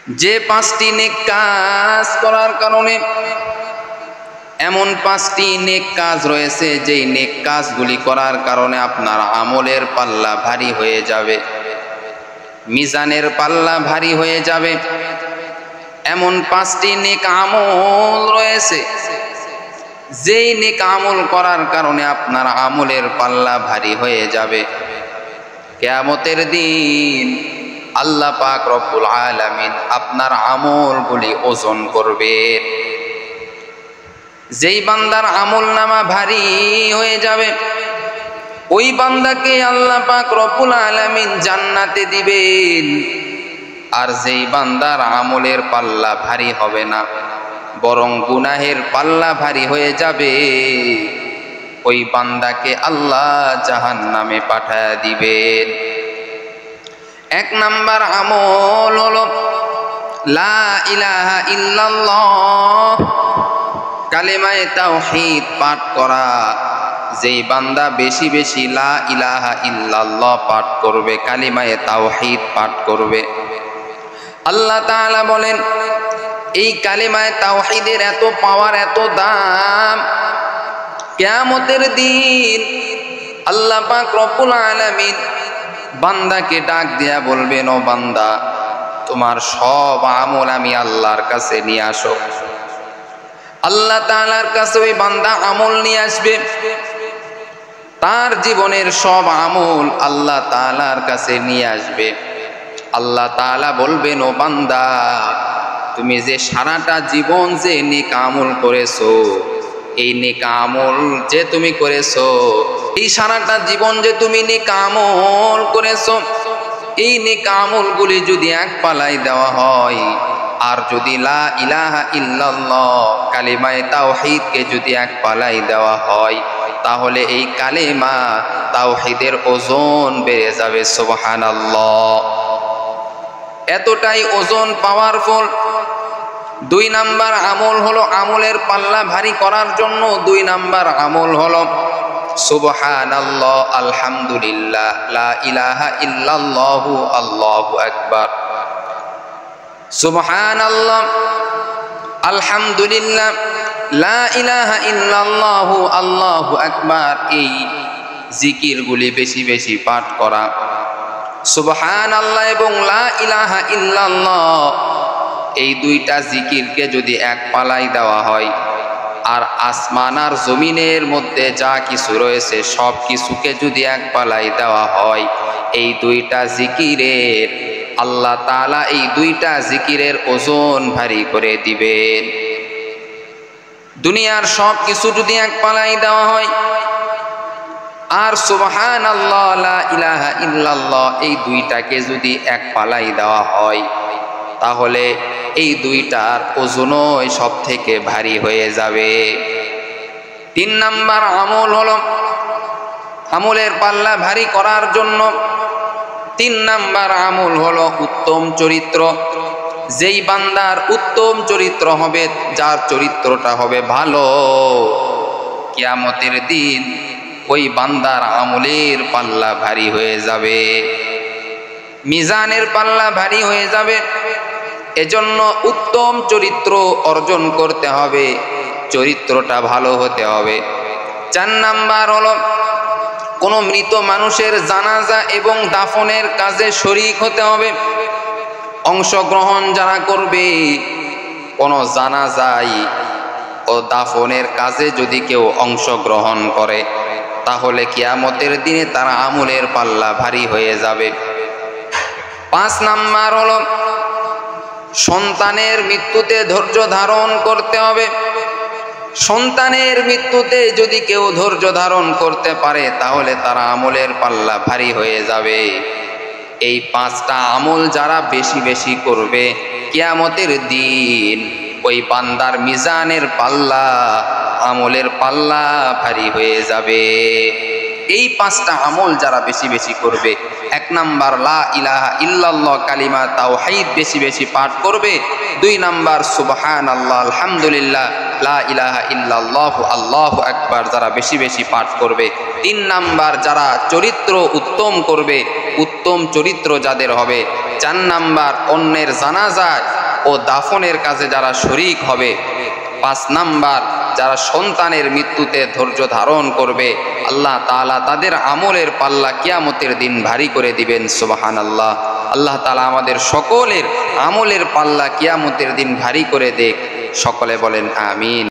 যে পাঁচটি নেক কাজ করার কারণে, এমন পাঁচটি নেক কাজ রয়েছে যেই নেক কাজগুলি করার কারণে আপনার আমলের পাল্লা ভারী হয়ে যাবে, মিজানের পাল্লা ভারী হয়ে যাবে। এমন পাঁচটি নেক আমল রয়েছে যেই নেক আমল করার কারণে আপনার আমলের পাল্লা ভারী হয়ে যাবে। কিয়ামতের দিন আল্লাহ পাক রব্বুল আলামিন আপনার আমলগুলি ওজন করবেন। যেই বান্দার আমল নামা ভারী হয়ে যাবে ওই বান্দাকে আল্লাহ পাক রব্বুল আলামিন জান্নাতে দিবেন। আর যেই বান্দার আমলের পাল্লা ভারী হবে না বরং গুনাহের পাল্লা ভারী হয়ে যাবে, ওই বান্দাকে আল্লাহ জাহান্নামে পাঠায়া দিবেন। এক নাম্বার আমল হলো লা ইলাহা ইল্লাল্লাহ, কালেমায়ে তাওহীদ পাঠ করা। যেই বান্দা বেশি বেশি লা ইলাহা ইল্লাল্লাহ পাঠ করবে, কালেমায়ে তাওহীদ পাঠ করবে, আল্লাহ তাআলা বলেন এই কালেমায়ে তাওহীদের এত পাওয়ার, এত দাম, কিয়ামতের দিন আল্লাহ পাক রব্বুল আলামিন বান্দাকে ডাক দিয়া বলবেন, ও বান্দা তোমার সব আমল আমি আল্লাহর কাছে নিয়ে আসো। আল্লাহ তাআলার কাছে ওই বান্দা আমল নিয়ে আসবে, তার জীবনের সব আমল আল্লাহ তাআলার কাছে নিয়ে আসবে। আল্লাহ তাআলা বলবেন, ও বান্দা তুমি যে সারাটা জীবন যে নেক আমল করেছো, এই নেক আমল যে তুমি করেছো, এই সারাটা জীবন যে তুমি নেক আমল করেছো, এই নেক আমলগুলি যদি এক পালায় দেওয়া হয়, আর যদি লা ইলাহা ইল্লাল্লাহ কালিমায়ে তাওহীদকে যদি এক পালায় দেওয়া হয়, তাহলে এই কালেমা তাওহীদের ওজন বেড়ে যাবে। সুবহানাল্লাহ, এতটাই ওজন পাওয়ারফুল। দুই নাম্বার আমল হলো, আমলের পাল্লা ভারী করার জন্য দুই নাম্বার আমল হলো সুবহানাল্লাহ, আলহামদুলিল্লাহ, লা ইলাহা ইল্লাল্লাহু, আল্লাহু আকবার। সুবহানাল্লাহ, আলহামদুলিল্লাহ, লা ইলাহা ইল্লাল্লাহু, আল্লাহু আকবার, এই জিকিরগুলি বেশি বেশি পাঠ করা। সুবহানাল্লাহ এবং লা ইলাহা ইল্লাল্লাহ এই দুইটা জিকিরকে যদি এক পালায় দেওয়া হয়, আর আসমান আর জমিনের মধ্যে যা কিছু রয়েছে সব কিছুকে যদি এক পালায় দেওয়া হয়, এই দুইটা জিকিরের আল্লাহ তাআলা এই দুইটা জিকিরের ওজন ভারী করে দিবেন। দুনিয়ার সব কিছু যদি এক পালায় দেওয়া হয়, আর সুবহানাল্লাহ, লা ইলাহা ইল্লাল্লাহ এই দুইটাকে যদি এক পালায় দেওয়া হয়, তাহলে এই দুইটার ওজনই সব থেকে ভারী হয়ে যাবে। তিন নাম্বার আমল হলো, আমলের পাল্লা ভারী করার জন্য তিন নাম্বার আমল হলো উত্তম চরিত্র। যেই বান্দার উত্তম চরিত্র হবে, যার চরিত্রটা হবে ভালো, কিয়ামতের দিন ওই বান্দার আমলের পাল্লা ভারী হয়ে যাবে, মিজানের পাল্লা ভারী হয়ে যাবে। এজন্য উত্তম চরিত্র অর্জন করতে হবে, চরিত্রটা ভালো হতে হবে। চার নাম্বার হলো কোনো মৃত মানুষের জানাজা এবং দাফনের কাজে শরীক হতে হবে। অংশগ্রহণ যারা করবে, কোনো জানাজায় ও দাফনের কাজে যদি কেউ অংশগ্রহণ করে, তাহলে কিয়ামতের দিনে তার আমলের পাল্লা ভারী হয়ে যাবে। পাঁচ নাম্বার হলো সন্তানের মৃত্যুতে ধৈর্য ধারণ করতে হবে। সন্তানের মৃত্যুতে যদি কেউ ধৈর্য ধারণ করতে পারে, তাহলে তার আমলের পাল্লা ভারী হয়ে যাবে। এই পাঁচটা আমল যারা বেশি বেশি করবে, কিয়ামতের দিন ওই বান্দার মিজানের পাল্লা, আমলের পাল্লা ভারী হয়ে যাবে। এই পাঁচটা আমল যারা বেশি বেশি করবে, এক নাম্বার লা ইলাহা ইল্লাল্লাহ কালিমা তাওহীদ বেশি বেশি পাঠ করবে। দুই নাম্বার সুবহানাল্লাহ, আলহামদুলিল্লাহ, লা ইলাহা ইল্লাল্লাহু, আল্লাহু আকবার যারা বেশি বেশি পাঠ করবে। তিন নাম্বার যারা চরিত্র উত্তম করবে, উত্তম চরিত্র যাদের হবে, 4 নাম্বার অন্যের জানাজায় ও দাফনের কাজে যারা শরীক হবে। 5 নাম্বার যারা সন্তানের মৃত্যুতে ধৈর্য ধারণ করবে, আল্লাহ তাআলা তাদের আমলের পাল্লা কিয়ামতের দিন ভারী করে দিবেন। সুবহানাল্লাহ। আল্লাহ তাআলা আমাদের সকলের আমলের পাল্লা কিয়ামতের দিন ভারী করে দেখ। সকলে বলেন আমিন।